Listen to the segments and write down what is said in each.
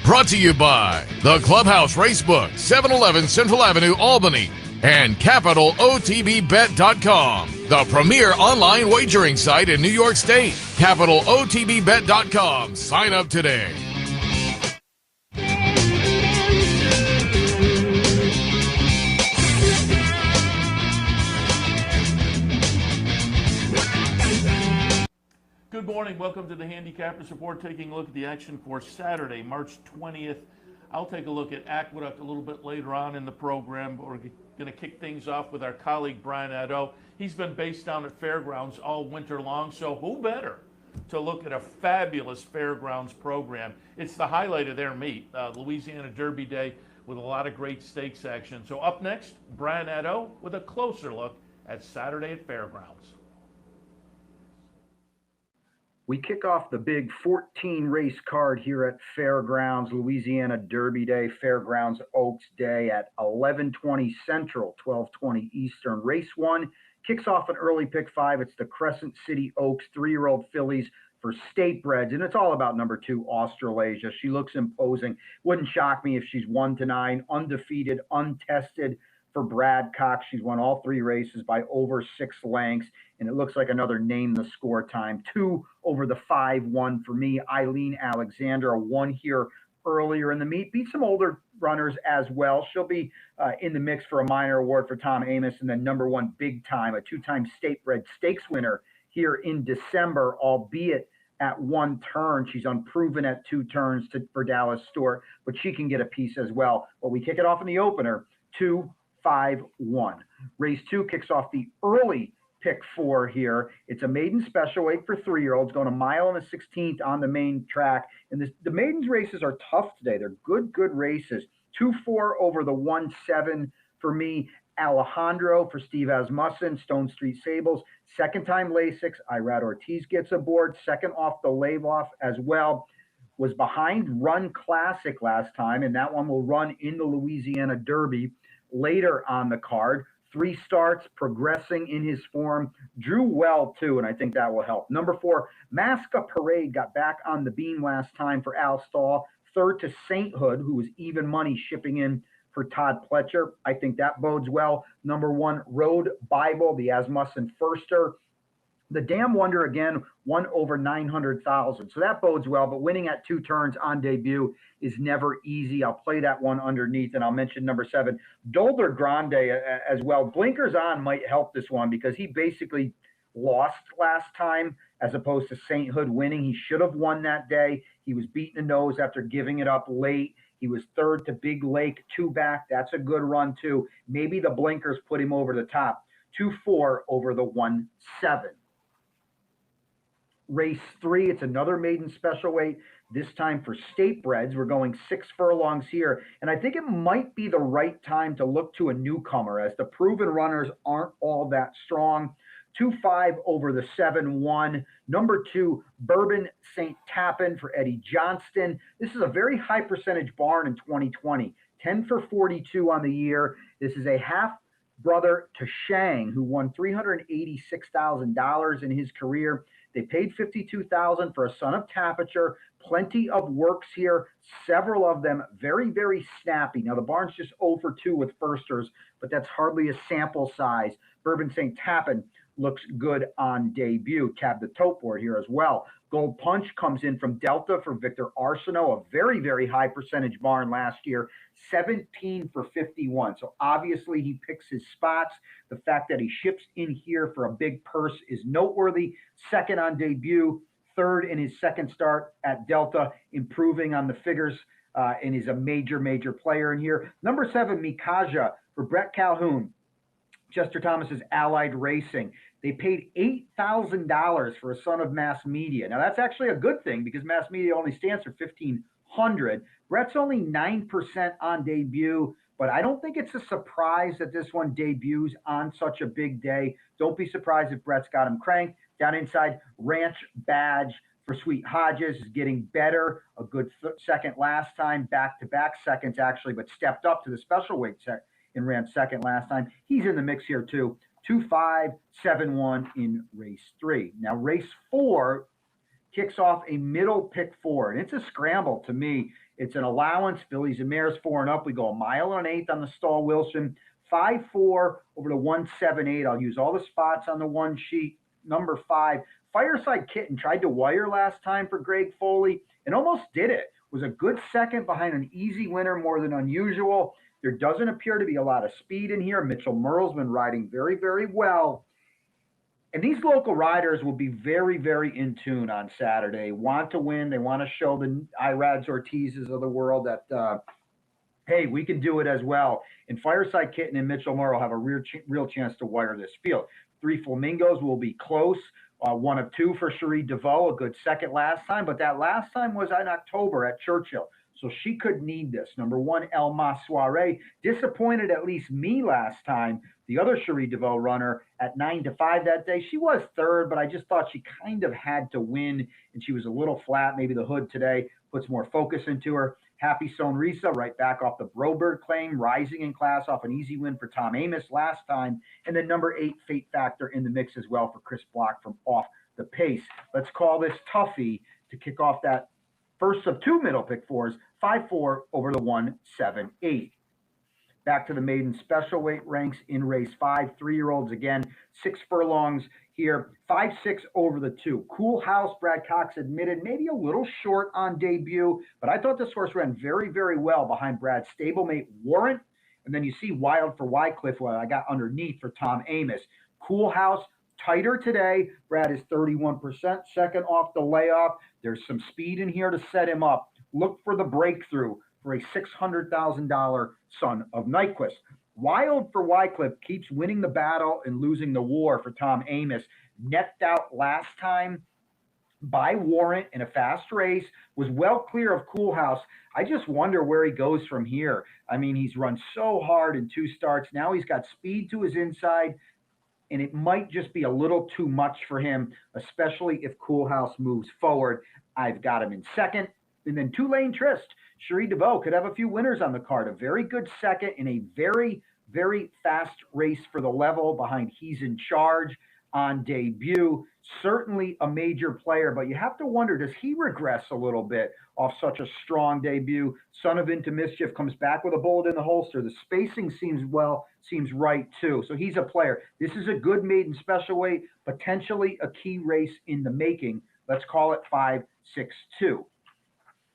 Brought to you by the Clubhouse Racebook, 711 Central Avenue, Albany, and CapitalOTBBet.com, the premier online wagering site in New York State. CapitalOTBBet.com. Sign up today. Good morning. Welcome to the Handicappers Report, taking a look at the action for Saturday, March 20th. I'll take a look at Aqueduct a little bit later on in the program. We're going to kick things off with our colleague, Brian Nadeau. He's been based down at Fairgrounds all winter long, so who better to look at a fabulous Fairgrounds program? It's the highlight of their meet, Louisiana Derby Day, with a lot of great stakes action. So up next, Brian Nadeau with a closer look at Saturday at Fairgrounds. We kick off the big 14-race card here at Fairgrounds, Louisiana Derby Day, Fairgrounds Oaks Day at 11:20 Central, 12:20 Eastern. Race 1 kicks off an early pick 5. It's the Crescent City Oaks 3-year-old fillies for state breds, and it's all about number 2, Australasia. She looks imposing. Wouldn't shock me if she's 1-9, undefeated, untested. For Brad Cox, she's won all 3 races by over 6 lengths, and it looks like another name the score time. 2 over the 5-1 for me. Eileen Alexander, 1 here earlier in the meet. Beat some older runners as well. She'll be in the mix for a minor award for Tom Amos, and then number 1 Big Time, a 2-time state bred stakes winner here in December, albeit at 1 turn. She's unproven at 2 turns for Dallas Stewart, but she can get a piece as well. But we kick it off in the opener, 2-5-1. Race 2 kicks off the early pick 4 here. It's a maiden special weight for 3-year-olds, going a mile and a 16th on the main track. And the maidens races are tough today. They're good races. 2-4 over the 1-7 for me. Alejandro for Steve Asmussen, Stone Street Sables. Second time Lasix. Irad Ortiz gets aboard. Second off the lay-off as well. Was behind Run Classic last time, and that one will run in the Louisiana Derby later on the card. 3 starts, progressing in his form. Drew well, too, and I think that will help. Number 4, Masca Parade got back on the beam last time for Al Stahl. Third to Sainthood, who was even money shipping in for Todd Pletcher. I think that bodes well. Number 1, Road Bible, the Asmussen firster. The Damn Wonder, again, won over 900,000. So that bodes well, but winning at 2 turns on debut is never easy. I'll play that one underneath, and I'll mention number 7, Dolder Grande as well. Blinkers on might help this one because he basically lost last time as opposed to Sainthood winning. He should have won that day. He was beating the nose after giving it up late. He was third to Big Lake, 2 back. That's a good run, too. Maybe the blinkers put him over the top. 2-4 over the 1-7. Race 3, it's another maiden special weight, this time for state breds. We're going 6 furlongs here, and I think it might be the right time to look to a newcomer as the proven runners aren't all that strong. 2-5 over the 7-1. Number 2, Bourbon St. Tappan for Eddie Johnston. This is a very high percentage barn in 2020, 10 for 42 on the year. This is a half brother to Shang, who won $386,000 in his career. They paid $52,000 for a son of Tapiture. Plenty of works here. Several of them very, very snappy. Now, the barn's just 0 for 2 with firsters, but that's hardly a sample size. Bourbon St. Tappan looks good on debut. Tab the tote board here as well. Gold Punch comes in from Delta for Victor Arsenault, a very, very high percentage barn last year, 17 for 51. So obviously he picks his spots. The fact that he ships in here for a big purse is noteworthy. Second on debut, third in his second start at Delta, improving on the figures, and is a major, major player in here. Number 7, Mikaja for Brett Calhoun, Chester Thomas's Allied Racing. They paid $8,000 for a son of Mass Media. Now, that's actually a good thing because Mass Media only stands for $1,500. Brett's only 9% on debut, but I don't think it's a surprise that this one debuts on such a big day. Don't be surprised if Brett's got him cranked. Down inside, Ranch Badge for Sweet Hodges is getting better. A good second last time, back-to-back seconds actually, but stepped up to the special weight set and ran second last time. He's in the mix here too. 2-5-7-1 in race 3. Now race 4 kicks off a middle pick 4, and it's a scramble to me. It's an allowance. Fillies and mares 4 and up. We go 1.125 on the stall Wilson. 5-4 over to 178. I'll use all the spots on the one sheet. Number 5, Fireside Kitten tried to wire last time for Greg Foley and almost did it. Was a good second behind an easy winner, more than unusual. There doesn't appear to be a lot of speed in here. Mitchell Merle's been riding very, very well. And these local riders will be very, very in tune on Saturday. Want to win. They want to show the Irads Ortizes of the world that, hey, we can do it as well. And Fireside Kitten and Mitchell Merle have a real chance to wire this field. 3 Flamingos will be close. 1 of 2 for Cherie DeVoe, a good second last time, but that last time was in October at Churchill. So she could need this. Number 1, El Mas Soiree, disappointed at least me last time. The other Cherie DeVoe runner at 9-5 that day. She was third, but I just thought she kind of had to win, and she was a little flat. Maybe the hood today puts more focus into her. Happy Sonrisa, right back off the Brobird claim, rising in class off an easy win for Tom Amos last time. And then number 8, Fate Factor in the mix as well for Chris Block from off the pace. Let's call this Tuffy to kick off that first of 2 middle pick 4s, 5-4 over the 178. Back to the maiden special weight ranks in race 5, 3-year-olds again, 6 furlongs here, 5-6 over the 2. Cool House, Brad Cox admitted, maybe a little short on debut, but I thought this horse ran very, very well behind Brad's stablemate Warrant. And then you see Wild for Wycliffe, what I got underneath for Tom Amos. Cool House, tighter today. Brad is 31%, second off the layoff. There's some speed in here to set him up. Look for the breakthrough for a $600,000 son of Nyquist. Wild for Wycliffe keeps winning the battle and losing the war for Tom Amos. Necked out last time by Warrant in a fast race, was well clear of Cool House. I just wonder where he goes from here. I mean, he's run so hard in 2 starts. Now he's got speed to his inside, and it might just be a little too much for him, especially if Cool House moves forward. I've got him in second. And then 2 Lane Trist. Cherie DeVoe could have a few winners on the card. A very good second in a very, very fast race for the level behind He's in Charge on debut. Certainly a major player, but you have to wonder, does he regress a little bit off such a strong debut? Son of Into Mischief comes back with a bullet in the holster. The spacing seems right too. So he's a player. This is a good maiden special weight, potentially a key race in the making. Let's call it 5-6-2.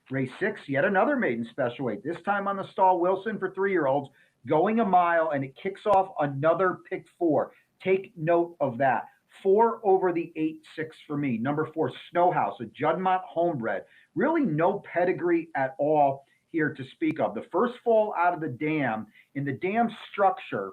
Race 6, yet another maiden special weight, this time on the stall Wilson for 3-year-olds, going a mile, and it kicks off another pick 4. Take note of that. 4 over the 8-6 for me. Number 4, Snowhouse, a Juddmonte homebred. Really no pedigree at all here to speak of. The first fall out of the dam, in the dam structure,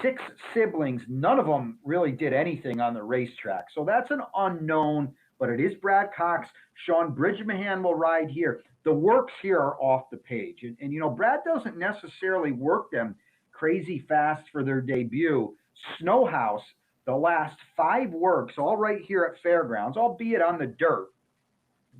6 siblings, none of them really did anything on the racetrack. So that's an unknown, but it is Brad Cox. Sean Bridgmahan will ride here. The works here are off the page. And you know, Brad doesn't necessarily work them crazy fast for their debut. Snowhouse, the last 5 works, all right here at Fairgrounds, albeit on the dirt.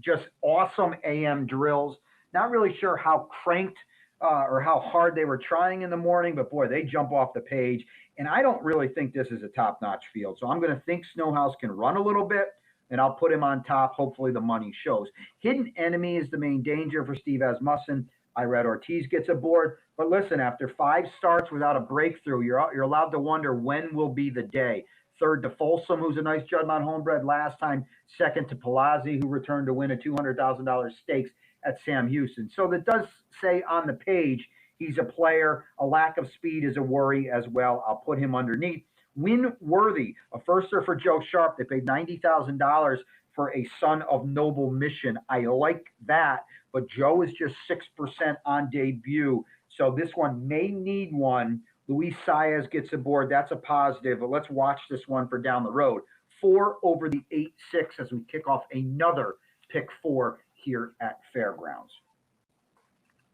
Just awesome AM drills. Not really sure how cranked or how hard they were trying in the morning, but boy, they jump off the page. And I don't really think this is a top-notch field. So I'm going to think Snowhouse can run a little bit, and I'll put him on top. Hopefully the money shows. Hidden Enemy is the main danger for Steve Asmussen. Irad Ortiz gets aboard. But listen, after 5 starts without a breakthrough, you're allowed to wonder when will be the day. Third to Folsom, who's a nice Juddmonte homebred last time. Second to Palazzi, who returned to win a $200,000 stakes at Sam Houston. So that does say on the page he's a player. A lack of speed is a worry as well. I'll put him underneath. Winworthy, a firster for Joe Sharp. They paid $90,000 for a son of Noble Mission. I like that, but Joe is just 6% on debut. So this one may need one. Luis Saez gets aboard. That's a positive, but let's watch this one for down the road. 4 over the 8-6 as we kick off another pick 4 here at Fairgrounds.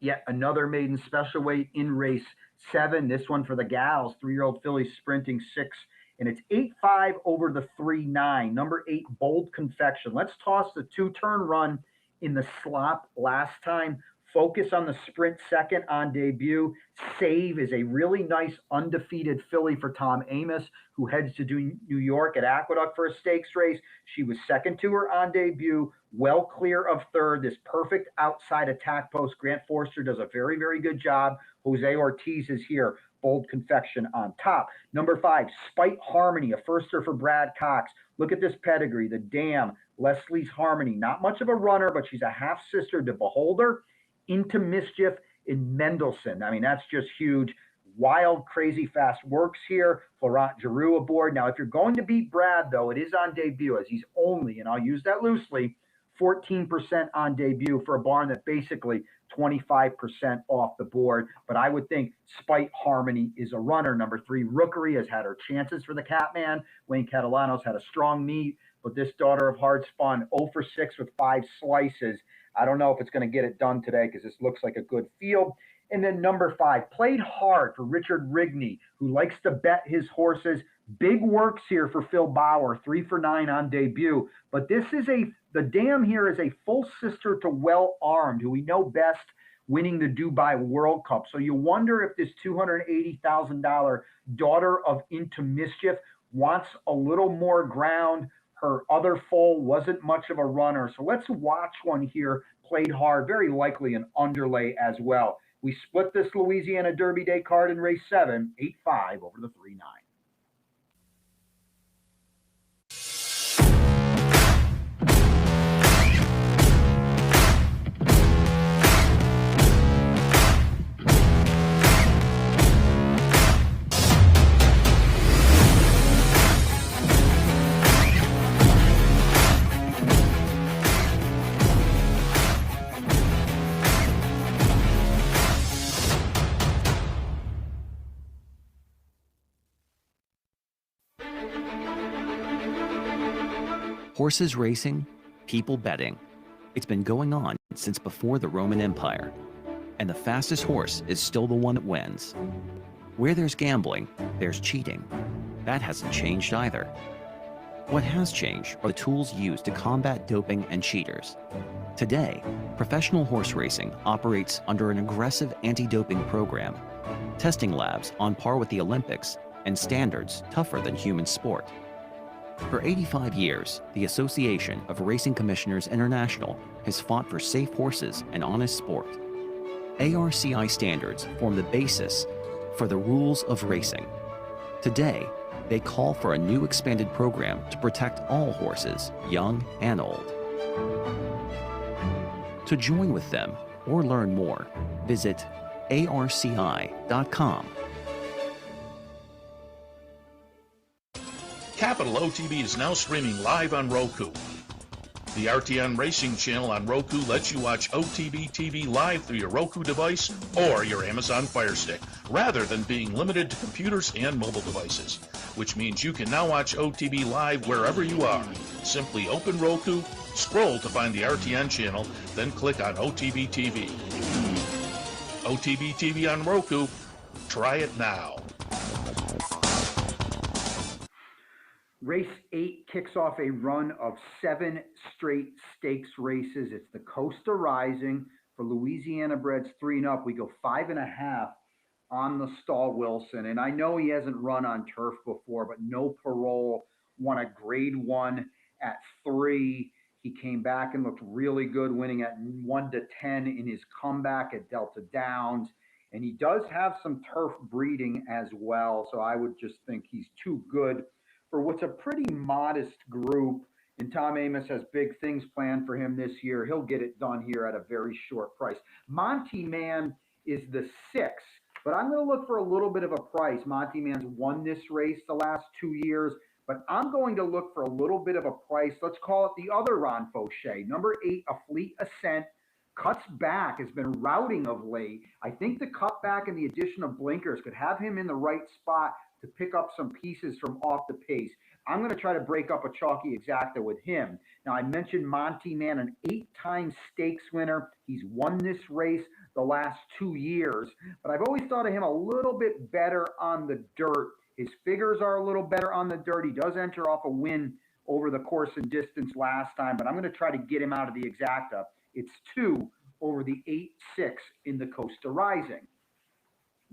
Yet another maiden special weight in race 7. This one for the gals, 3-year-old filly sprinting 6, and it's 8-5 over the 3-9. Number 8, Bold Confection. Let's toss the 2-turn run in the slop last time. Focus on the Sprint second on debut. Save is a really nice undefeated filly for Tom Amos, who heads to New York at Aqueduct for a stakes race. She was second to her on debut, well clear of third. This perfect outside attack post. Grant Forster does a very, very good job. Jose Ortiz is here. Bold Confection on top. Number 5, Spite Harmony, a firster for Brad Cox. Look at this pedigree. The Dam, Leslie's Harmony. Not much of a runner, but she's a half sister to Beholder, Into Mischief, in Mendelssohn. I mean, that's just huge. Wild, crazy, fast works here. Florent Giroux aboard. Now, if you're going to beat Brad, though, it is on debut, as he's only, and I'll use that loosely, 14% on debut for a barn that basically 25% off the board. But I would think Spite Harmony is a runner. Number 3, Rookery has had her chances for the Catman. Wayne Catalano's had a strong meet, but this Daughter of Hard Spun, 0 for 6 with 5 slices. I don't know if it's going to get it done today because this looks like a good field. And then number 5, Played Hard for Richard Rigney, who likes to bet his horses. Big works here for Phil Bauer, 3 for 9 on debut. But this is the Dam here is a full sister to Well Armed, who we know best winning the Dubai World Cup. So you wonder if this $280,000 Daughter of Into Mischief wants a little more ground. Her other foal wasn't much of a runner. So let's watch one here, Played Hard, very likely an underlay as well. We split this Louisiana Derby Day card in race 7, 8-5 over the 3-9. Horses racing, people betting. It's been going on since before the Roman Empire. And the fastest horse is still the one that wins. Where there's gambling, there's cheating. That hasn't changed either. What has changed are the tools used to combat doping and cheaters. Today, professional horse racing operates under an aggressive anti-doping program, testing labs on par with the Olympics, and standards tougher than human sport. For 85 years, the Association of Racing Commissioners International has fought for safe horses and honest sport. ARCI standards form the basis for the rules of racing. Today, they call for a new expanded program to protect all horses, young and old. To join with them or learn more, visit arci.com. Capital OTB is now streaming live on Roku. The RTN Racing channel on Roku lets you watch OTB TV live through your Roku device or your Amazon Fire Stick, rather than being limited to computers and mobile devices, which means you can now watch OTB live wherever you are. Simply open Roku, scroll to find the RTN channel, then click on OTB TV. OTB TV on Roku. Try it now. Race 8 kicks off a run of 7 straight stakes races. It's the Costa Rising for Louisiana breds 3 and up. We go 5.5 on the stall Wilson. And I know he hasn't run on turf before, but No Parole won a grade 1 at 3. He came back and looked really good, winning at 1-10 in his comeback at Delta Downs. And he does have some turf breeding as well. So I would just think he's too good for what's a pretty modest group. And Tom Amos has big things planned for him this year. He'll get it done here at a very short price. Monty Man is the 6th, but I'm going to look for a little bit of a price. Monty Man's won this race the last 2 years, but I'm going to look for a little bit of a price. Let's call it the other Ron Fauché. Number 8, A Fleet Ascent. Cuts back, has been routing of late. I think the cutback and the addition of blinkers could have him in the right spot to pick up some pieces from off the pace. I'm going to try to break up a chalky exacta with him. Now, I mentioned Monty Man, an 8-time stakes winner. He's won this race the last 2 years, but I've always thought of him a little bit better on the dirt. His figures are a little better on the dirt. He does enter off a win over the course and distance last time, but I'm going to try to get him out of the exacta. It's 2 over the 8-6 in the Costa Rising.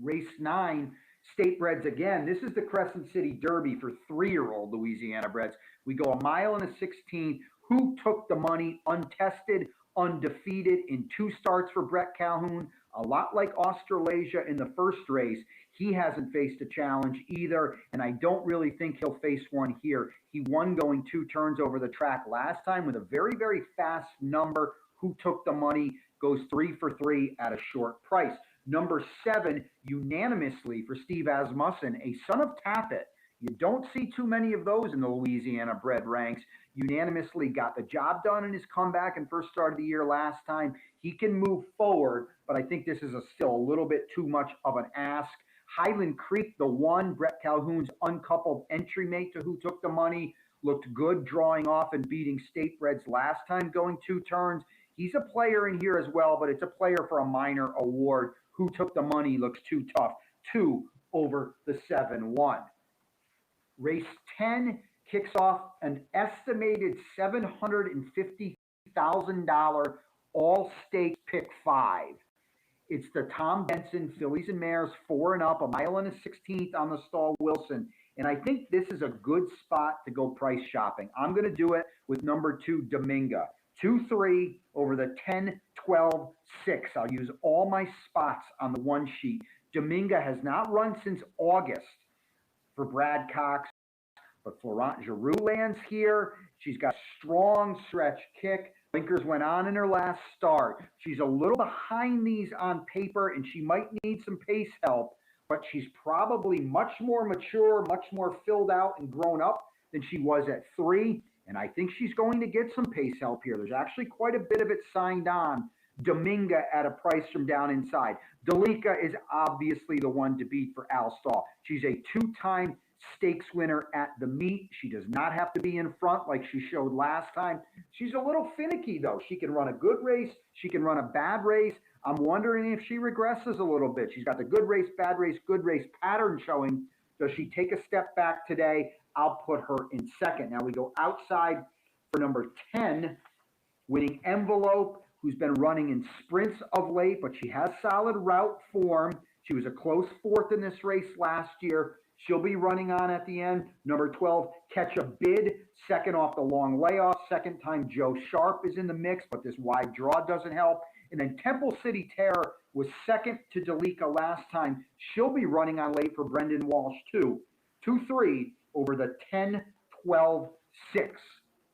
Race 9, State Breds again. This is the Crescent City Derby for 3-year-old Louisiana breds. We go a mile and a 16. Who took the money? Untested, undefeated in 2 starts for Brett Calhoun. A lot like Australasia in the first race, he hasn't faced a challenge either, and I don't really think he'll face one here. He won going 2 turns over the track last time with a very, very fast number. Who took the money? Goes 3 for 3 at a short price. Number 7, unanimously for Steve Asmussen, a son of Tappet. You don't see too many of those in the Louisiana bred ranks. Unanimously got the job done in his comeback and first start of the year last time. He can move forward, but I think this is still a little bit too much of an ask. Highland Creek, the 1, Brett Calhoun's uncoupled entry mate to Who Took the Money, looked good drawing off and beating State Breds last time going 2 turns. He's a player in here as well, but it's a player for a minor award. Who Took the Money looks too tough. 2 over the 7-1. Race 10 kicks off an estimated $750,000 all-stake pick 5. It's the Tom Benson Fillies and Mares 4 and up, a mile and a 16th on the stall Wilson. And I think this is a good spot to go price shopping. I'm going to do it with number 2, Dominga. 2-3 over the 10-12-6. I'll use all my spots on the 1 sheet. Dominga has not run since August for Brad Cox, but Florent Giroux lands here. She's got strong stretch kick. Blinkers went on in her last start. She's a little behind these on paper, and she might need some pace help, but she's probably much more mature, much more filled out and grown up than she was at 3. And I think she's going to get some pace help here. There's actually quite a bit of it signed on. Dominga at a price from down inside. Delica is obviously the one to beat for Al Stahl. She's a 2-time stakes winner at the meet. She does not have to be in front like she showed last time. She's a little finicky, though. She can run a good race. She can run a bad race. I'm wondering if she regresses a little bit. She's got the good race, good race pattern showing. Does she take a step back today? I'll put her in second. Now we go outside for number 10, Winning Envelope, who's been running in sprints of late, but she has solid route form. She was a close 4th in this race last year. She'll be running on at the end. Number 12, Catch a Bid, 2nd off the long layoff. 2nd time Joe Sharp is in the mix, but this wide draw doesn't help. And then Temple City Terror was 2nd to Delica last time. She'll be running on late for Brendan Walsh, too. 2-3 over the 10-12-6.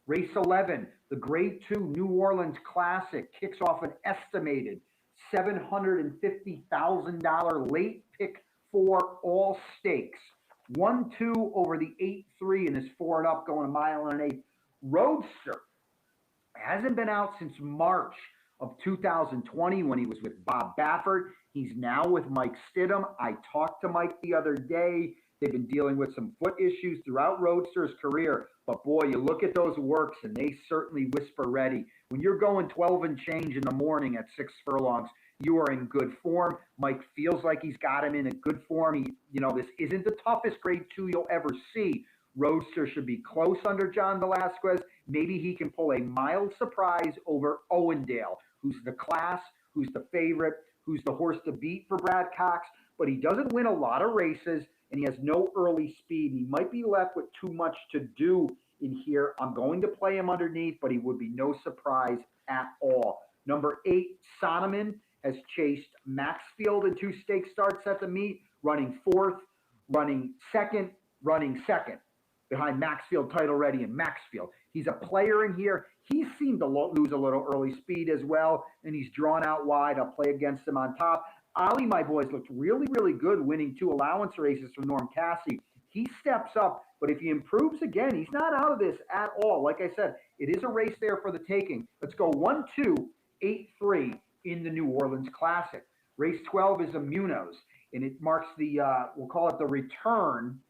Race 11, the Grade 2 New Orleans Classic, kicks off an estimated $750,000 late pick 4 all stakes. 1-2 over the 8-3 in this 4 and up going a mile and an 8. Roadster hasn't been out since March of 2020 when he was with Bob Baffert. He's now with Mike Stidham. I talked to Mike the other day. They've been dealing with some foot issues throughout Roadster's career. But boy, you look at those works and they certainly whisper ready. When you're going 12 and change in the morning at 6 furlongs, you are in good form. Mike feels like he's got him in a good form. This isn't the toughest Grade 2 you'll ever see. Roadster should be close under John Velasquez. Maybe he can pull a mild surprise over Owendale, who's the class, who's the favorite, who's the horse to beat for Brad Cox. But he doesn't win a lot of races, and he has no early speed. He might be left with too much to do in here. I'm going to play him underneath, but he would be no surprise at all. Number 8, Sonoman, has chased Maxfield in 2 stake starts at the meet, running 4th, running second, behind Maxfield, Title Ready, and Maxfield. He's a player in here. He seemed to lose a little early speed as well, and he's drawn out wide. I'll play against him on top. Ali, my boys, looked really, really good winning 2 allowance races for Norm Cassie. He steps up, but if he improves again, he's not out of this at all. Like I said, it is a race there for the taking. Let's go 1-2, 8-3 in the New Orleans Classic. Race 12 is a Munoz, and it marks the, we'll call it the return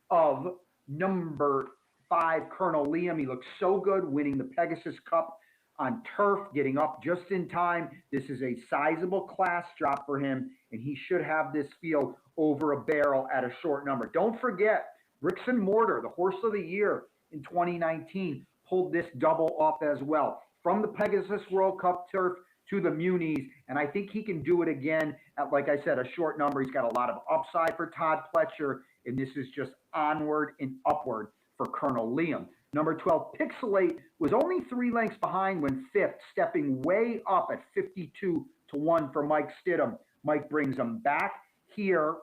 of number 5, Colonel Liam. He looks so good winning the Pegasus Cup on turf, getting up just in time. This is a sizable class drop for him, and he should have this field over a barrel at a short number. Don't forget, Brixton Mortar, the horse of the year in 2019, pulled this double off as well. From the Pegasus World Cup turf to the Munis, and I think he can do it again at, like I said, a short number. He's got a lot of upside for Todd Pletcher, and this is just onward and upward for Colonel Liam. Number 12, Pixelate, was only 3 lengths behind when fifth, stepping way up at 52-1 for Mike Stidham. Mike brings him back here.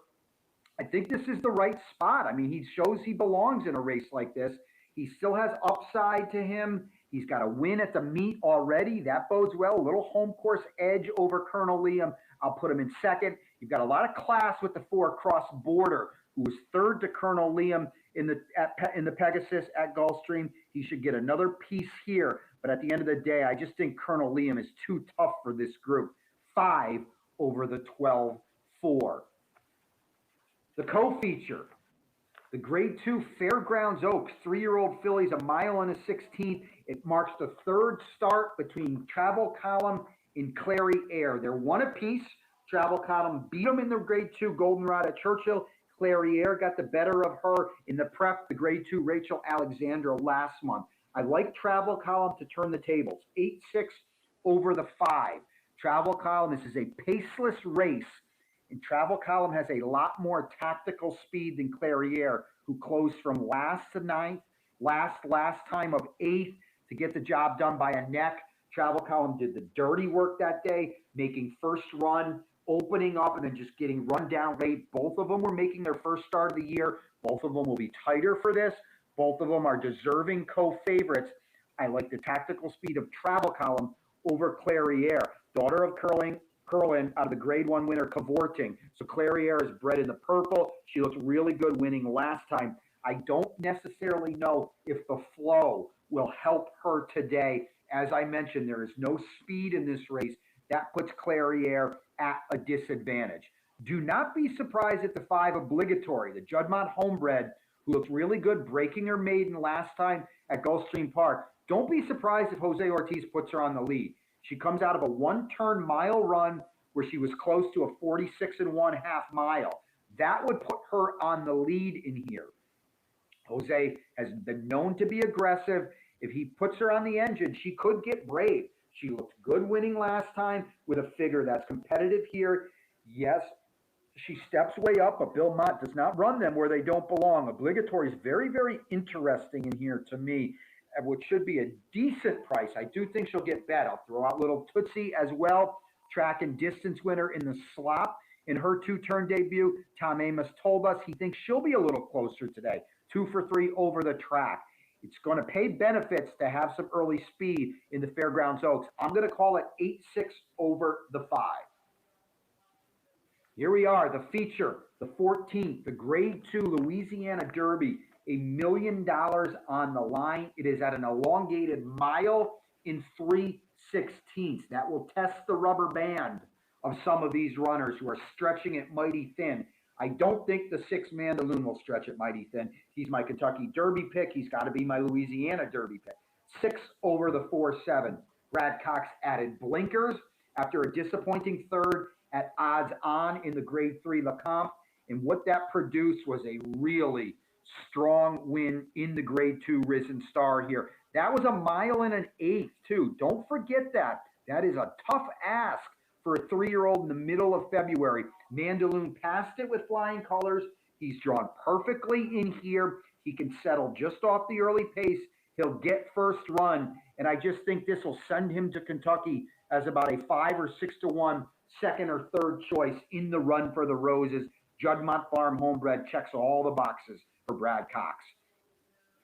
I think this is the right spot. I mean, he shows he belongs in a race like this. He still has upside to him. He's got a win at the meet already. That bodes well. A little home course edge over Colonel Liam. I'll put him in second. You've got a lot of class with the 4 Cross Border, who was third to Colonel Liam in the Pegasus at Gulfstream. He should get another piece here. But at the end of the day, I just think Colonel Liam is too tough for this group. 5 over the 12-4. The co-feature, the Grade 2 Fairgrounds Oaks, 3-year-old fillies, 1 mile and a 16th. It marks the 3rd start between Travel Column and Clary Air. They're 1 apiece. Travel Column beat them in the Grade 2 Goldenrod at Churchill. Clary Air got the better of her in the prep, the Grade 2 Rachel Alexandra last month. I like Travel Column to turn the tables. 8-6 over the 5. Travel Column, this is a paceless race. And Travel Column has a lot more tactical speed than Clary Air, who closed from last to 9th, last time of 8th to get the job done by a neck. Travel Column did the dirty work that day, making first run, opening up, and then just getting run down late. Both of them were making their first start of the year. Both of them will be tighter for this. Both of them are deserving co-favorites. I like the tactical speed of Travel Column over Clary Air. Daughter of Curlin out of the Grade 1 winner, Cavorting. So Clary Air is bred in the purple. She looked really good winning last time. I don't necessarily know if the flow will help her today. As I mentioned, there is no speed in this race. That puts Clary Air at a disadvantage. Do not be surprised at the 5 Obligatory, the Juddmonte homebred, who looked really good breaking her maiden last time at Gulfstream Park. Don't be surprised if Jose Ortiz puts her on the lead. She comes out of a 1-turn mile run where she was close to a 46.5 mile. That would put her on the lead in here. Jose has been known to be aggressive. If he puts her on the engine, she could get brave. She looked good winning last time with a figure that's competitive here. Yes, she steps way up, but Bill Mott does not run them where they don't belong. Obligatory is very, very interesting in here to me, which should be a decent price. I do think she'll get bet. I'll throw out little Tootsie as well, track and distance winner in the slop. In her 2-turn debut, Tom Amos told us he thinks she'll be a little closer today. 2 for 3 over the track. It's going to pay benefits to have some early speed in the Fairgrounds Oaks. I'm going to call it 8-6 over the 5. Here we are, the feature, the 14th, the Grade 2 Louisiana Derby. $1 million on the line. It is at an elongated 1 mile in 3/16. That will test the rubber band of some of these runners who are stretching it mighty thin. I don't think the 6 Mandaloun will stretch it mighty thin. He's my Kentucky Derby pick. He's got to be my Louisiana Derby pick. 6 over the 4-7. Brad Cox added blinkers after a disappointing third at odds on in the Grade 3 Lecomte. And what that produced was a really strong win in the Grade 2 Risen Star here. That was 1 mile and an 1/8 too. Don't forget that. That is a tough ask for a 3-year-old in the middle of February. Mandaloun passed it with flying colors. He's drawn perfectly in here. He can settle just off the early pace. He'll get first run. And I just think this will send him to Kentucky as about a 5 or 6-1 second or third choice in the run for the Roses. Juddmonte Farm homebred checks all the boxes for Brad Cox.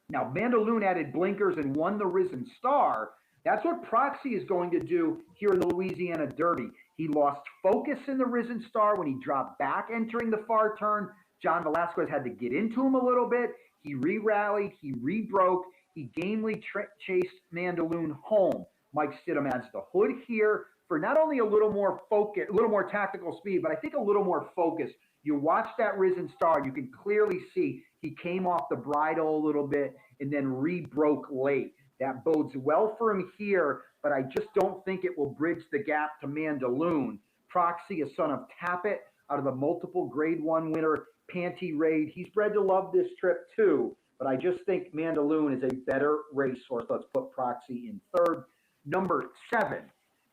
Now, Mandaloun added blinkers and won the Risen Star. That's what Proxy is going to do here in the Louisiana Derby. He lost focus in the Risen Star when he dropped back entering the far turn. John Velasquez had to get into him a little bit. He re-rallied. He rebroke. He gamely chased Mandaloun home. Mike Stidham adds the hood here for not only a little more focus, a little more tactical speed, but I think a little more focus. You watch that Risen Star, you can clearly see he came off the bridle a little bit and then rebroke late. That bodes well for him here, but I just don't think it will bridge the gap to Mandaloun. Proxy, a son of Tappet, out of the multiple Grade 1 winner, Panty Raid. He's bred to love this trip too, but I just think Mandaloun is a better racehorse. Let's put Proxy in third. Number 7,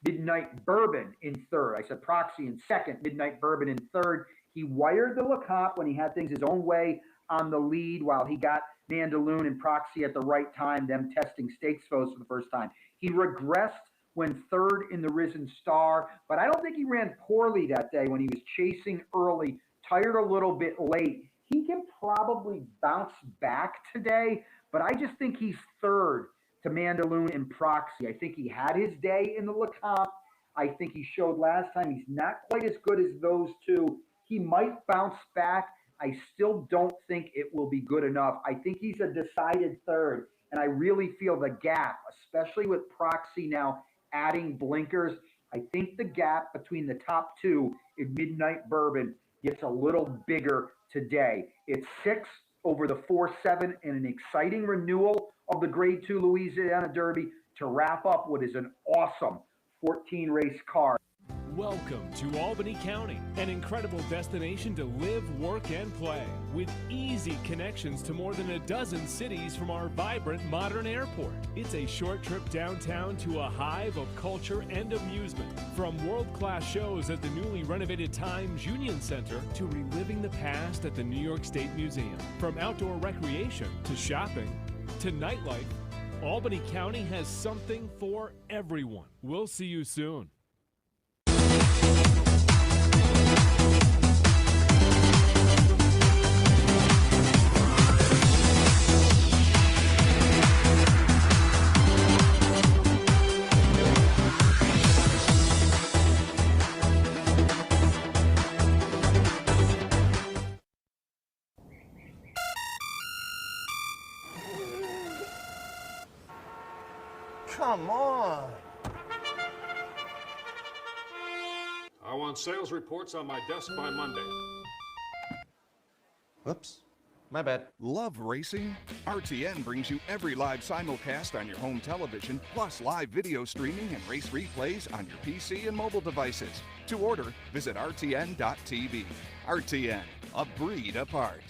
Midnight Bourbon in third. I said Proxy in second, Midnight Bourbon in third. He wired the LeCompte when he had things his own way on the lead while he got Mandaloun and Proxy at the right time, them testing stakes foes for the first time. He regressed when third in the Risen Star, but I don't think he ran poorly that day when he was chasing early, tired a little bit late. He can probably bounce back today, but I just think he's third to Mandaloun and Proxy. I think he had his day in the LeCompte. I think he showed last time he's not quite as good as those two. He might bounce back. I still don't think it will be good enough. I think he's a decided third, and I really feel the gap, especially with Proxy now adding blinkers. I think the gap between the top two in Midnight Bourbon gets a little bigger today. It's 6 over the 4-7 and an exciting renewal of the Grade 2 Louisiana Derby to wrap up what is an awesome 14 race card. Welcome to Albany County, an incredible destination to live, work, and play, with easy connections to more than a dozen cities from our vibrant modern airport. It's a short trip downtown to a hive of culture and amusement, from world-class shows at the newly renovated Times Union Center to reliving the past at the New York State Museum. From outdoor recreation to shopping to nightlife, Albany County has something for everyone. We'll see you soon. Come on. I want sales reports on my desk by Monday. Whoops. My bad. Love racing? RTN brings you every live simulcast on your home television, plus live video streaming and race replays on your PC and mobile devices. To order, visit rtn.tv. RTN, a breed apart.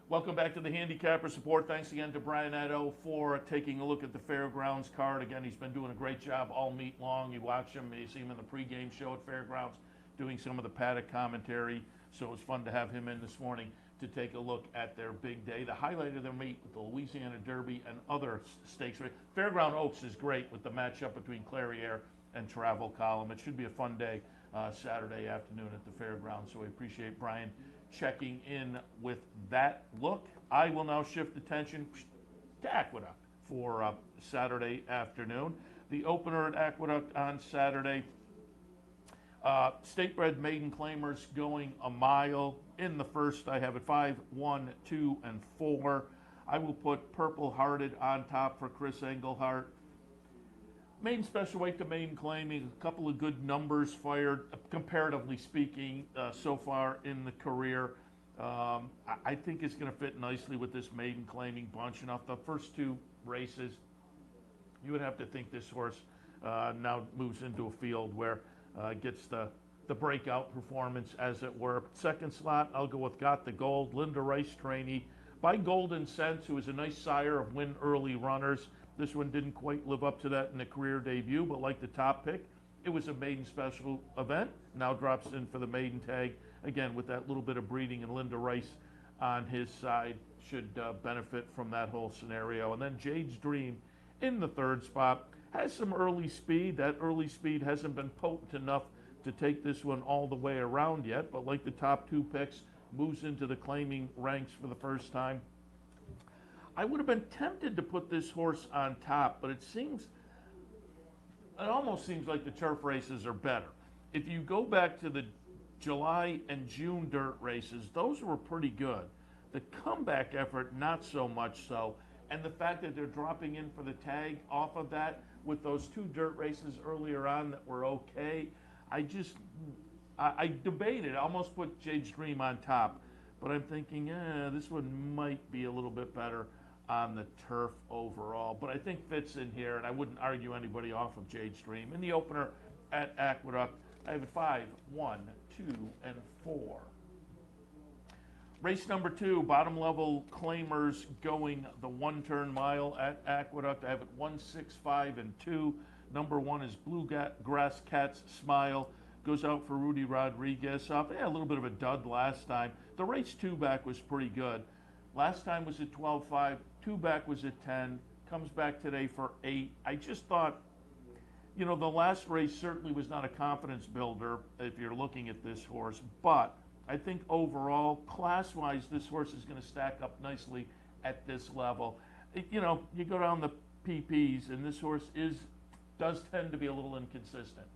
Welcome back to the Handicapper Support. Thanks again to Brian Nadeau for taking a look at the Fairgrounds card. Again, he's been doing a great job all meet long. You watch him, you see him in the pregame show at Fairgrounds doing some of the paddock commentary. So it was fun to have him in this morning to take a look at their big day. The highlight of their meet with the Louisiana Derby and other stakes. Fairground Oaks is great with the matchup between Clairiere and Travel Column. It should be a fun day Saturday afternoon at the Fairgrounds. So we appreciate Brian checking in with that look. I will now shift attention to Aqueduct for Saturday afternoon. The opener at Aqueduct on Saturday, state-bred maiden claimers going a mile. In the first, I have it 5, 1, 2, and 4. I will put Purple Hearted on top for Chris Engelhart. Maiden special weight to maiden claiming, a couple of good numbers fired, comparatively speaking, so far in the career. I think it's going to fit nicely with this maiden claiming bunch. And off the first two races, you would have to think this horse now moves into a field where it gets the breakout performance, as it were. Second slot, I'll go with Got the Gold, Linda Rice trainee by Golden Sense, who is a nice sire of win early runners. This one didn't quite live up to that in the career debut, but like the top pick, it was a maiden special event. Now drops in for the maiden tag. Again, with that little bit of breeding, and Linda Rice on his side should benefit from that whole scenario. And then Jade's Dream in the third spot has some early speed. That early speed hasn't been potent enough to take this one all the way around yet, but like the top two picks, moves into the claiming ranks for the first time. I would have been tempted to put this horse on top, but it almost seems like the turf races are better. If you go back to the July and June dirt races, those were pretty good. The comeback effort, not so much so. And the fact that they're dropping in for the tag off of that with those two dirt races earlier on that were okay, I debated, I almost put Jade's Dream on top, but I'm thinking, this one might be a little bit better on the turf overall, but I think fits in here, and I wouldn't argue anybody off of Jade's Dream. In the opener at Aqueduct, I have it 5, 1, 2, and 4. Race number 2, bottom level claimers going the 1-turn mile at Aqueduct. I have it 1, 6, 5, and 2. Number 1 is Bluegrass Cat's Smile. Goes out for Rudy Rodriguez. A little bit of a dud last time. The race 2 back was pretty good. Last time was at 12.5. 2 back was at 10. Comes back today for 8. I just thought, the last race certainly was not a confidence builder if you're looking at this horse, but I think overall, class-wise, this horse is going to stack up nicely at this level. You go down the PPs, and this horse does tend to be a little inconsistent,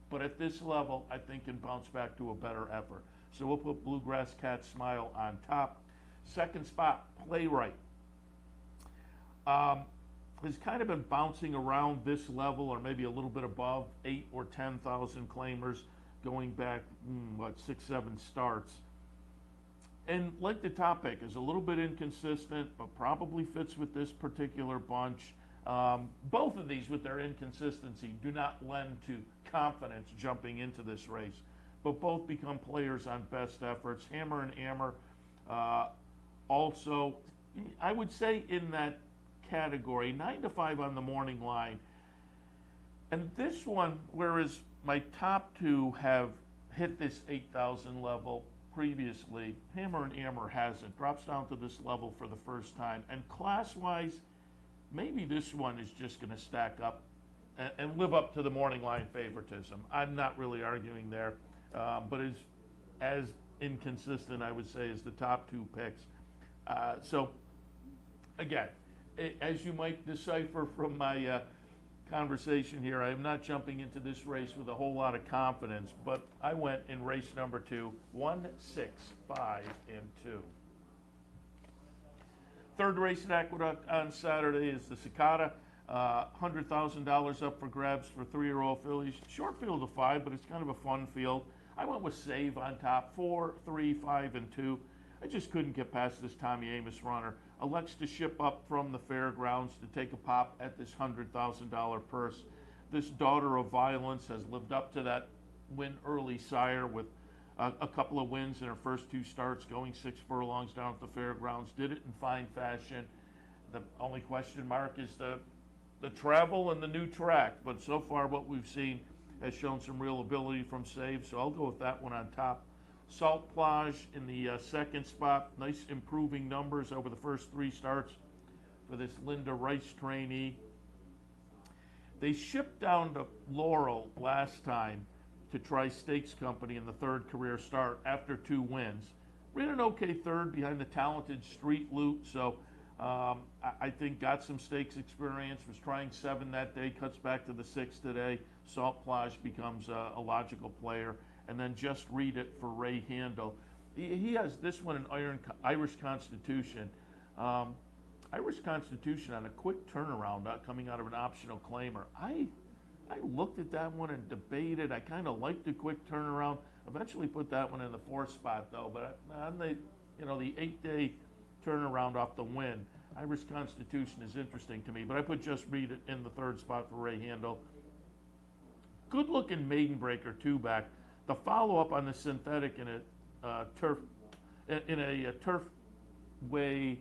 but at this level, I think can bounce back to a better effort. So we'll put Bluegrass Cat Smile on top. Second spot, Playwright. Has kind of been bouncing around this level or maybe a little bit above 8 or 10,000 claimers going back, 6-7 starts. And like the top pick, is a little bit inconsistent, but probably fits with this particular bunch. Both of these, with their inconsistency, do not lend to confidence jumping into this race, but both become players on best efforts. Hammer and Ammer also, I would say in that category, 9 to 5 on the morning line. And this one, whereas my top 2 have hit this 8,000 level previously, Hammer and Ammer hasn't. Drops down to this level for the first time. And class-wise, maybe this one is just going to stack up and live up to the morning line favoritism. I'm not really arguing there, but is as inconsistent, I would say, as the top 2 picks. So, again, as you might decipher from my conversation here, I am not jumping into this race with a whole lot of confidence, but I went in race number 2, 1, 6, 5, and 2. Third race at Aqueduct on Saturday is the Cicada. $100,000 up for grabs for 3-year-old fillies. Short field of 5, but it's kind of a fun field. I went with Save on top, 4, 3, 5, and 2. I just couldn't get past this Tommy Amos runner. Elects to ship up from the fairgrounds to take a pop at this $100,000 purse. This Daughter of Violence has lived up to that win early sire with a couple of wins in her first 2 starts, going 6 furlongs down at the fairgrounds. Did it in fine fashion. The only question mark is the travel and the new track, but so far what we've seen has shown some real ability from Save, so I'll go with that one on top. Salt Plage in the second spot. Nice improving numbers over the first 3 starts for this Linda Rice trainee. They shipped down to Laurel last time to try Stakes Company in the 3rd career start after 2 wins. Ran an okay 3rd behind the talented Street Loot, so I think got some stakes experience, was trying 7 that day, cuts back to the 6 today. Salt Plage becomes a logical player. And then Just Read It for Ray Handel. He has this one in Irish Constitution. Irish Constitution on a quick turnaround coming out of an optional claimer. I looked at that one and debated. I kind of liked the quick turnaround. Eventually put that one in the 4th spot though. But on the 8-day turnaround off the win, Irish Constitution is interesting to me. But I put Just Read It in the 3rd spot for Ray Handel. Good looking Maiden Breaker 2 back. The follow-up on the synthetic in a turf way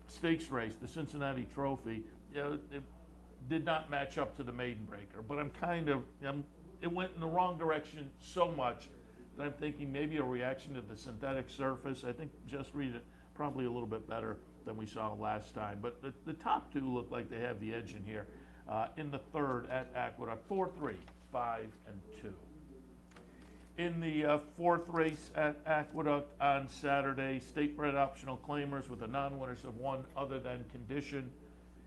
stakes race, the Cincinnati Trophy, it did not match up to the Maiden Breaker. But it went in the wrong direction so much that I'm thinking maybe a reaction to the synthetic surface. I think Just Read It probably a little bit better than we saw last time. But the top 2 look like they have the edge in here. In the 3rd at Aqueduct, 4, 3. 5, and 2. In the 4th race at Aqueduct on Saturday, state bred optional claimers with the non-winners of 1 other than condition.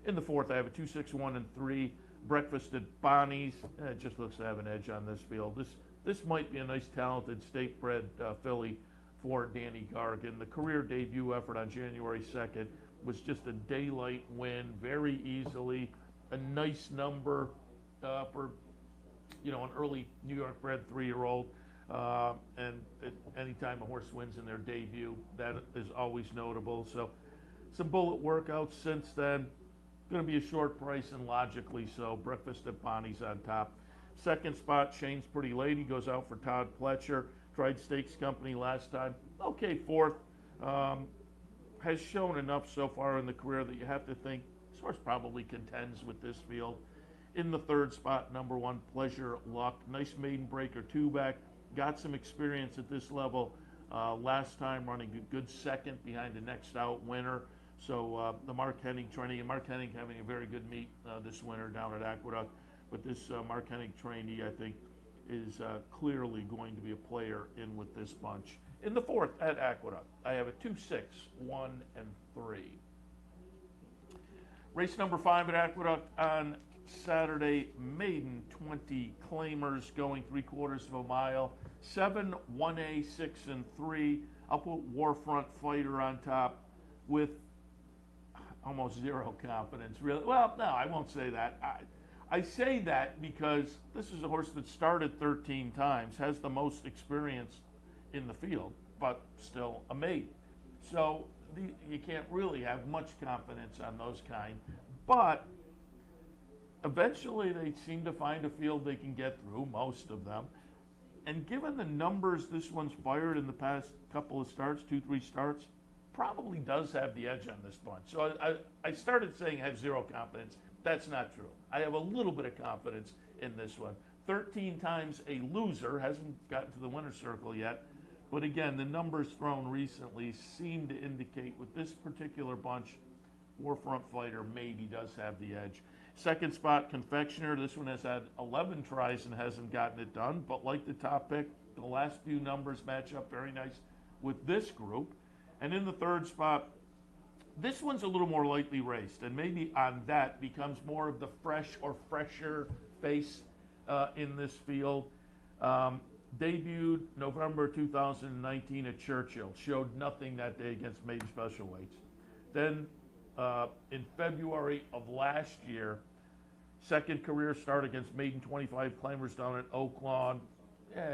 In the 4th, I have a 2, 6, 1, and 3. Breakfast at Bonnie's. It just looks to have an edge on this field. This might be a nice, talented state bred filly for Danny Gargan. The career debut effort on January 2nd was just a daylight win, very easily. A nice number for an early New York bred 3-year-old, and anytime a horse wins in their debut, that is always notable. So some bullet workouts since then. Going to be a short price and logically so. Breakfast at Bonnie's on top. 2nd spot, Shane's Pretty Lady goes out for Todd Pletcher. Tried Stakes Company last time. Okay, 4th. Has shown enough so far in the career that you have to think this horse probably contends with this field. In the third spot, number 1, Pleasure Luck. Nice maiden breaker 2-back. Got some experience at this level last time, running a good second behind the next out winner. So the Mark Hennig trainee, and Mark Hennig having a very good meet this winter down at Aqueduct. But this Mark Hennig trainee, I think, is clearly going to be a player in with this bunch. In the fourth at Aqueduct, I have a 2, 6, 1, and 3. Race number 5 at Aqueduct on Saturday, maiden 20 claimers going 3/4 of a mile. 7, 1A, 6, and 3. I'll put Warfront Fighter on top with almost zero confidence, really. Well, no, I won't say that. I say that because this is a horse that started 13 times, has the most experience in the field, but still a maiden. So you can't really have much confidence on those kind. But eventually they seem to find a field they can get through, most of them. And given the numbers this one's fired in the past couple of starts, 2, 3 starts, probably does have the edge on this bunch. So I started saying I have zero confidence. That's not true. I have a little bit of confidence in this one. 13 times a loser, hasn't gotten to the winner's circle yet. But again, the numbers thrown recently seem to indicate with this particular bunch, Warfront Fighter maybe does have the edge. Second spot, Confectioner. This one has had 11 tries and hasn't gotten it done. But like the top pick, the last few numbers match up very nice with this group. And in the third spot, this one's a little more lightly raced, and maybe on that becomes more of the fresh or fresher face in this field. Debuted November 2019 at Churchill. Showed nothing that day against maiden special weights. Then in February of last year, second career start against maiden 25 claimers down at Oak Lawn.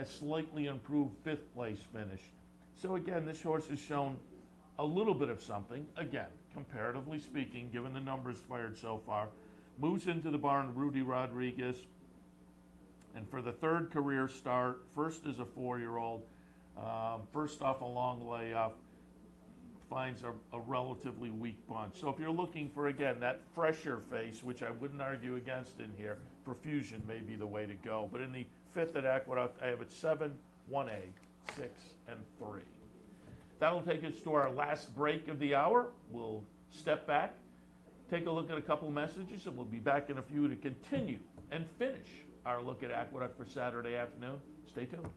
Slightly improved 5th place finish. So again, this horse has shown a little bit of something, again, comparatively speaking, given the numbers fired so far. Moves into the barn, Rudy Rodriguez. And for the third career start, first as a 4-year-old, first off a long layoff, finds a relatively weak bunch. So if you're looking for, again, that fresher face, which I wouldn't argue against in here, Profusion may be the way to go. But in the 5th at Aqueduct, I have it 7, 1A, 6, and 3. That'll take us to our last break of the hour. We'll step back, take a look at a couple messages, and we'll be back in a few to continue and finish our look at Aqueduct for Saturday afternoon. Stay tuned.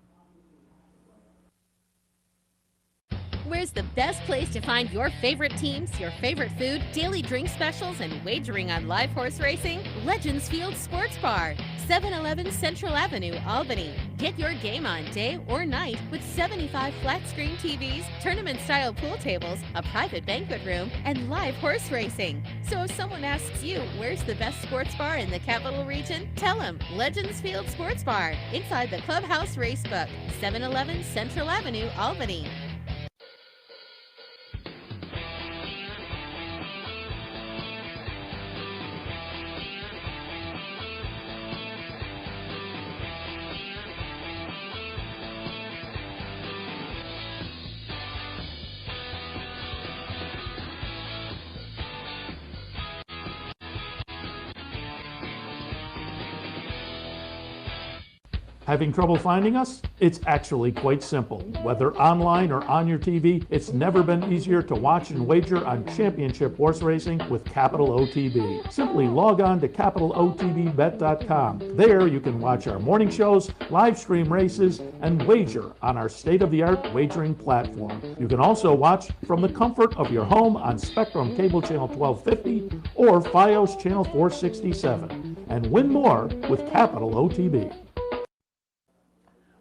Where's the best place to find your favorite teams, your favorite food, daily drink specials, and wagering on live horse racing? Legends Field Sports Bar, 711 Central Avenue, Albany. Get your game on day or night with 75 flat-screen TVs, tournament-style pool tables, a private banquet room, and live horse racing. So if someone asks you, where's the best sports bar in the Capital Region? Tell them Legends Field Sports Bar, inside the Clubhouse Racebook, 711 Central Avenue, Albany. Having trouble finding us? It's actually quite simple. Whether online or on your TV, it's never been easier to watch and wager on championship horse racing with Capital OTB. Simply log on to capitalotbbet.com. There you can watch our morning shows, live stream races, and wager on our state-of-the-art wagering platform. You can also watch from the comfort of your home on Spectrum Cable Channel 1250 or Fios Channel 467, and win more with Capital OTB.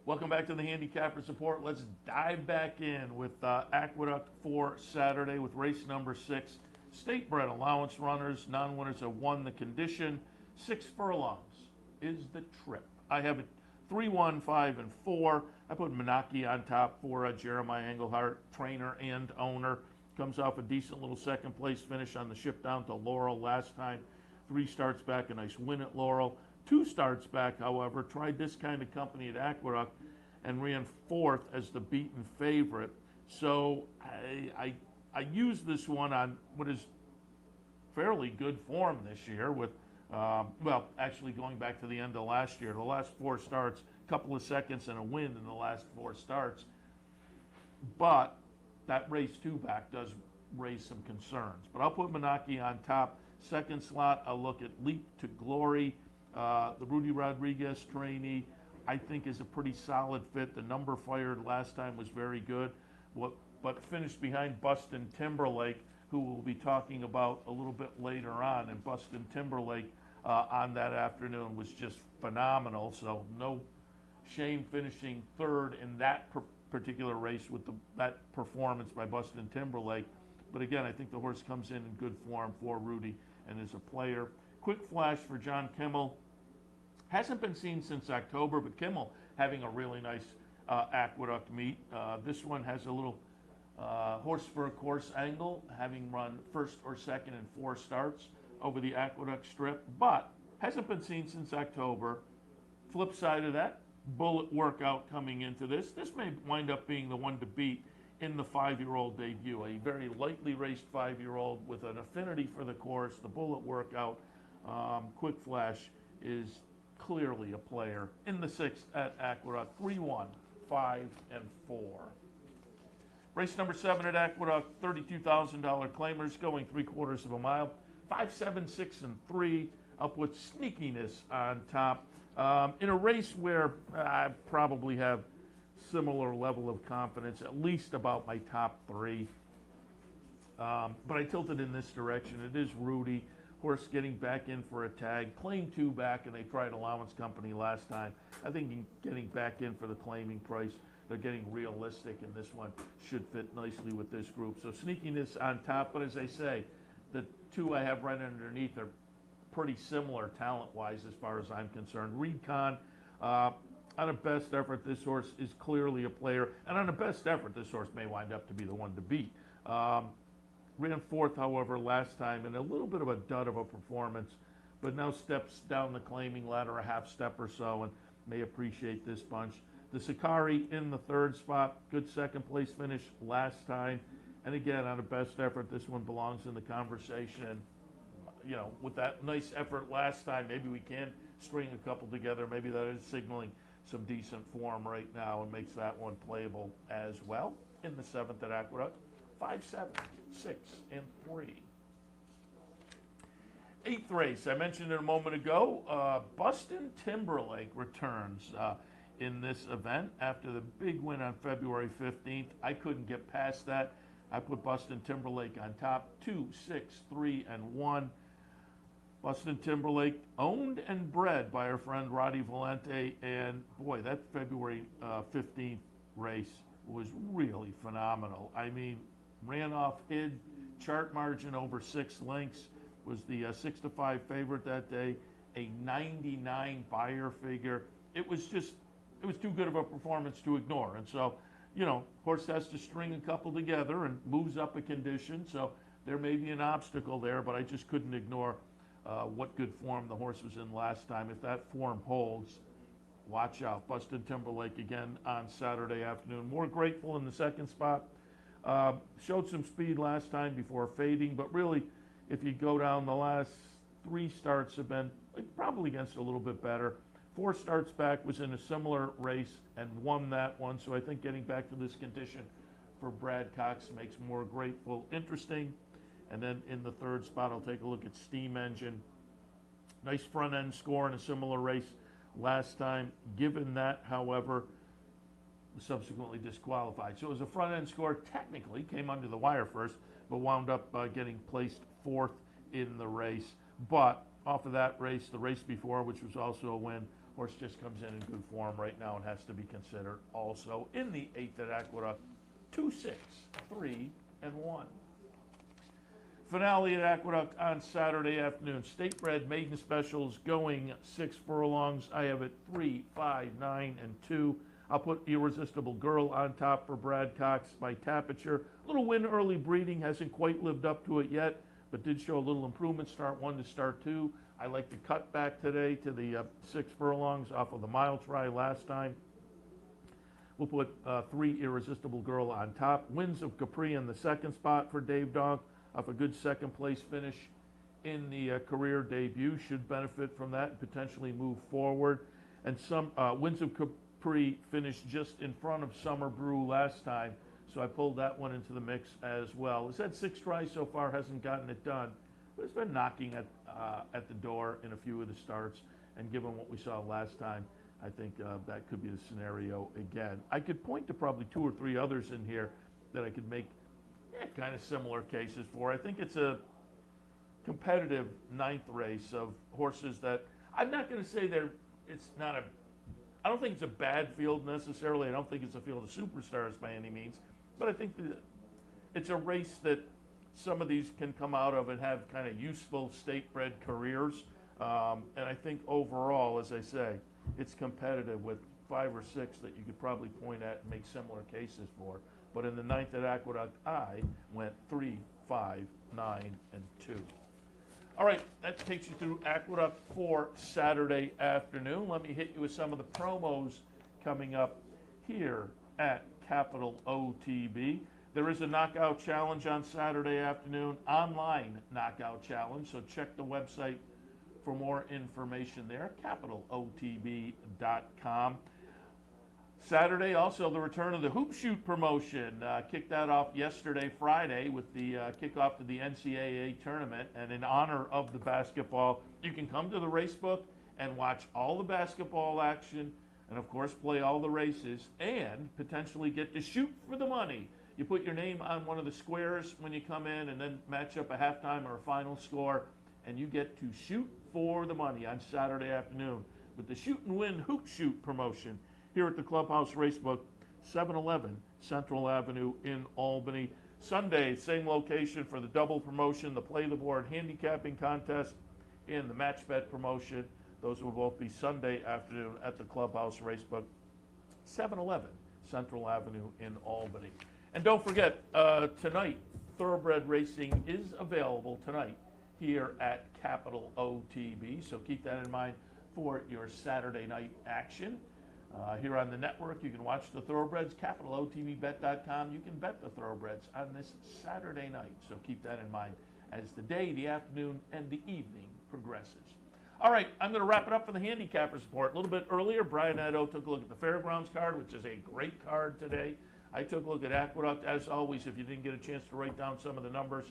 Welcome back to the Handicappers Report. Let's dive back in with Aqueduct for Saturday with race number 6. State-bred allowance runners, non-winners have won the condition. 6 furlongs is the trip. I have it 3, 1, 5, and 4. I put Menaki on top for Jeremiah Engelhardt, trainer and owner. Comes off a decent little second place finish on the ship down to Laurel last time. 3 starts back, a nice win at Laurel. 2 starts back, however, tried this kind of company at Aqueduct and ran 4th as the beaten favorite. So I used this one on what is fairly good form this year with Well, actually going back to the end of last year, the last 4 starts, a couple of seconds and a win in the last 4 starts. But that race 2 back does raise some concerns. But I'll put Menaki on top. Second slot, I'll look at Leap to Glory. The Rudy Rodriguez trainee, I think, is a pretty solid fit. The number fired last time was very good, but finished behind Bustin Timberlake, who we'll be talking about a little bit later on. And Bustin Timberlake on that afternoon was just phenomenal. So no shame finishing third in that particular race with that performance by Bustin Timberlake. But again, I think the horse comes in good form for Rudy and is a player. Quick flash for John Kimmel. Hasn't been seen since October, but Kimmel having a really nice Aqueduct meet. This one has a little horse for a course angle, having run first or second in 4 starts over the Aqueduct strip, but hasn't been seen since October. Flip side of that, bullet workout coming into this. This may wind up being the one to beat in the 5-year-old debut. A very lightly raced 5-year-old with an affinity for the course. The bullet workout, quick flash, is clearly a player in the 6th at Aqueduct. 3-1, 5, and 4. Race number 7 at Aqueduct, $32,000 claimers going 3/4 of a mile. 5, 7, 6, and 3. I'll put Sneakiness on top. In a race where I probably have similar level of confidence, at least about my top 3. But I tilted in this direction. It is Rudy. Horse getting back in for a tag. Claim 2 back, and they tried Allowance Company last time. I think getting back in for the claiming price, they're getting realistic, and this one should fit nicely with this group. So Sneakiness on top, but as I say, the 2 I have right underneath are pretty similar talent-wise as far as I'm concerned. Recon, on a best effort, this horse is clearly a player, and on a best effort, this horse may wind up to be the one to beat. Ran 4th, however, last time, and a little bit of a dud of a performance, but now steps down the claiming ladder a half step or so, and may appreciate this bunch. The Sakari in the 3rd spot, good 2nd place finish last time, and again, on a best effort, this one belongs in the conversation. You know, with that nice effort last time, maybe we can string a couple together. Maybe that is signaling some decent form right now and makes that one playable as well. In the 7th at Aqueduct, 5, 7, 6, and 3. 8th race, I mentioned it a moment ago, Bustin Timberlake returns in this event after the big win on February 15th. I couldn't get past that. I put Bustin Timberlake on top, 2, 6, 3, and 1. Bustin Timberlake, owned and bred by our friend Roddy Valente, and boy, that February 15th race was really phenomenal. I mean, ran off hid, chart margin over 6 lengths, was the 6-5 favorite that day, a 99 buyer figure. It was too good of a performance to ignore. And so, you know, horse has to string a couple together and moves up a condition, so there may be an obstacle there, but I just couldn't ignore what good form the horse was in last time. If that form holds, watch out. Bustin Timberlake again on Saturday afternoon. More Grateful in the 2nd spot. Showed some speed last time before fading, but really, if you go down, the last 3 starts have been probably against a little bit better. 4 starts back, was in a similar race and won that one, so I think getting back to this condition for Brad Cox makes More Grateful interesting. And then in the 3rd spot, I'll take a look at Steam Engine. Nice front end score in a similar race last time. Given that, however, was subsequently disqualified. So it was a front end score, technically came under the wire first, but wound up getting placed 4th in the race. But off of that race, the race before, which was also a win, horse just comes in good form right now and has to be considered also. In the 8th at Aqueduct, 2, 6, 3, and 1. Finale at Aqueduct on Saturday afternoon. State bred maiden specials going 6 furlongs. I have it 3, 5, 9, and 2. I'll put Irresistible Girl on top for Brad Cox by Tapiture. Little win early breeding, hasn't quite lived up to it yet, but did show a little improvement, start 1 to start 2. I like to cut back today to the 6 furlongs off of the mile try last time. We'll put 3 Irresistible Girl on top. Winds of Capri in the 2nd spot for Dave Donk off a good 2nd place finish in the career debut should benefit from that and potentially move forward. And some Winds of Capri finished just in front of Summer Brew last time, so I pulled that one into the mix as well. It's had 6 tries so far, hasn't gotten it done, but it's been knocking at the door in a few of the starts. And given what we saw last time, I think that could be the scenario again. I could point to probably 2 or 3 others in here that I could make kind of similar cases for. I think it's a competitive 9th race of horses that I'm not going to say I don't think it's a bad field necessarily. I don't think it's a field of superstars by any means, but I think that it's a race that some of these can come out of and have kind of useful state-bred careers. And I think overall, as I say, it's competitive with 5 or 6 that you could probably point at and make similar cases for. But in the 9th at Aqueduct, I went 3, 5, 9, and 2. All right, that takes you through Aqueduct for Saturday afternoon. Let me hit you with some of the promos coming up here at Capital OTB. There is a knockout challenge on Saturday afternoon, online knockout challenge, so check the website for more information there, capitalotb.com. Saturday, also the return of the Hoop Shoot promotion. Kicked that off yesterday, Friday, with the kickoff to the NCAA tournament. And in honor of the basketball, you can come to the racebook and watch all the basketball action and, of course, play all the races and potentially get to shoot for the money. You put your name on one of the squares when you come in and then match up a halftime or a final score, and you get to shoot for the money on Saturday afternoon with the Shoot and Win Hoop Shoot promotion here at the Clubhouse Racebook, 711 Central Avenue in Albany. Sunday, same location for the double promotion, the Play the Board handicapping contest, and the match bet promotion. Those will both be Sunday afternoon at the Clubhouse Racebook, 711 Central Avenue in Albany. And don't forget, tonight, Thoroughbred Racing is available tonight here at Capital OTB, so keep that in mind for your Saturday night action. Here on the network, you can watch the Thoroughbreds, capitalotbbet.com. You can bet the Thoroughbreds on this Saturday night, so keep that in mind as the day, the afternoon, and the evening progresses. All right, I'm going to wrap it up for the Handicappers report. A little bit earlier, Brian Nadeau took a look at the Fairgrounds card, which is a great card today. I took a look at Aqueduct. As always, if you didn't get a chance to write down some of the numbers,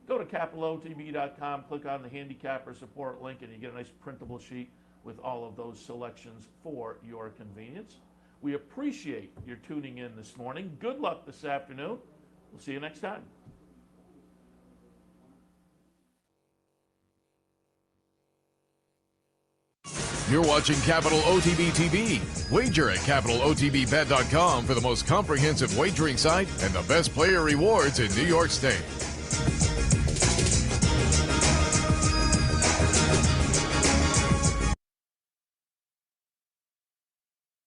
go to capitalotb.com, click on the Handicapper support link, and you get a nice printable sheet with all of those selections for your convenience. We appreciate your tuning in this morning. Good luck this afternoon. We'll see you next time. You're watching Capital OTB TV. Wager at capitalotbbet.com for the most comprehensive wagering site and the best player rewards in New York State.